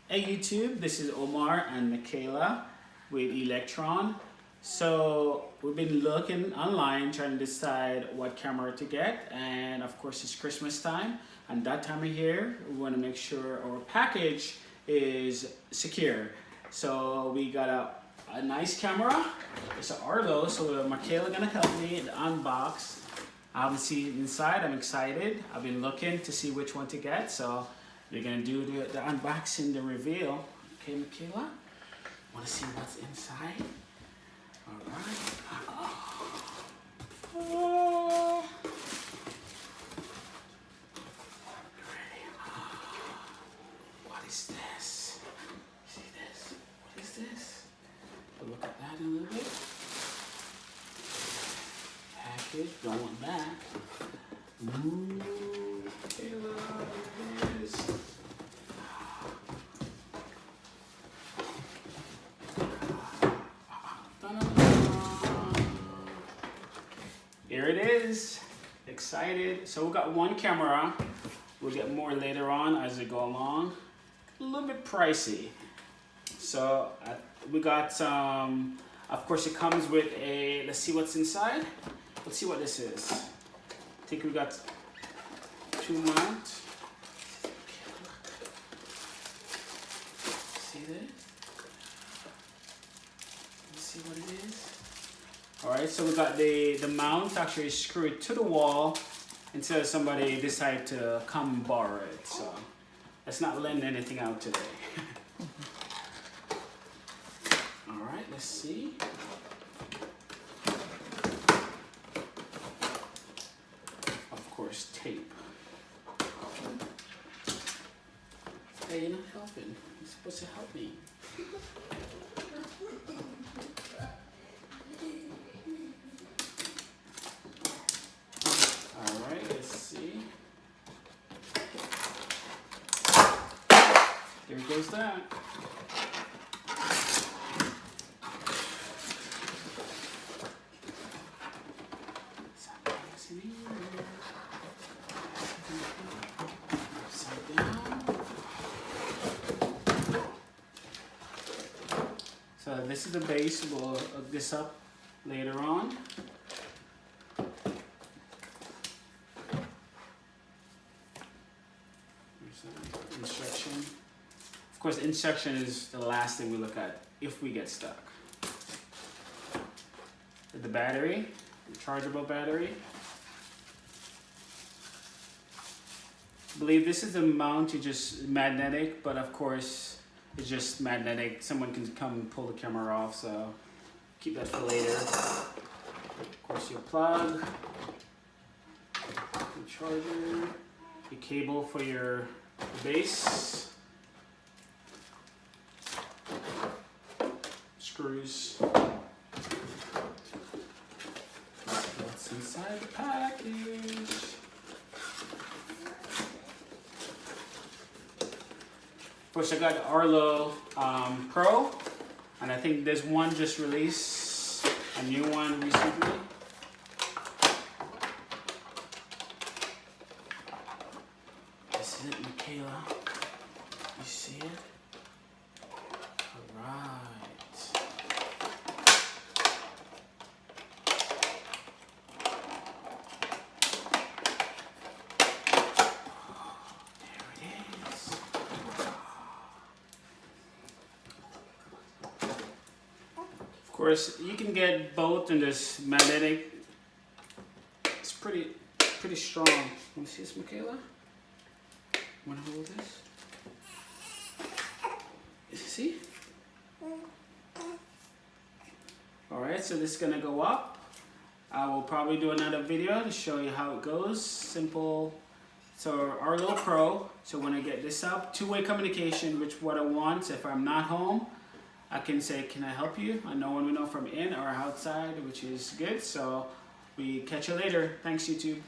Hey YouTube, this is Omar and Michaela with Electron. So we've been looking online trying to decide what camera to get, and of course it's Christmas time, and that time of year we want to make sure our package is secure. So we got a nice camera. It's an Arlo, so Michaela gonna help me unbox. I haven't seen it inside. I'm excited. I've been looking to see which one to get, so we're gonna do the unboxing, the reveal. Okay, Michaela, wanna see what's inside? All right. Oh. Ready? What is this? See this? What is this? We'll look at that in a little bit. Package, don't want that. Ooh, Michaela, look at this. Here it is. Excited. So we got one camera. We'll get more later on as we go along. A little bit pricey. So we got of course it comes with a, let's see what's inside. Let's see what this is. I think we got two mounts. See this? Let's see what it is. Alright, so we got the mount actually screwed to the wall until somebody decide to come borrow it. So let's not lend anything out today. Alright, let's see. Of course, tape. Hey, you're not helping. You're supposed to help me. There goes that. Upside down. So this is the base. We'll hook this up later on. Instruction. Of course, instruction is the last thing we look at if we get stuck. The battery, rechargeable battery. I believe this is the mount, it's just magnetic, but of course it's just magnetic. Someone can come and pull the camera off, so keep that for later. Of course, your plug, your charger, your cable for your base. Screws. What's inside the package? First, I got the Arlo Pro, and I think there's one just released, a new one recently. This is it, Michaela. You see it? All right. Of course, you can get both in this magnetic. It's pretty strong. Let me see this, Michaela. Wanna hold this? You see? All right, so this is gonna go up. I will probably do another video to show you how it goes. Simple. So Arlo Pro. So when I get this up, two-way communication, which what I want. If I'm not home, I can say, can I help you? I know when we know from in or outside, which is good. So we catch you later. Thanks, YouTube.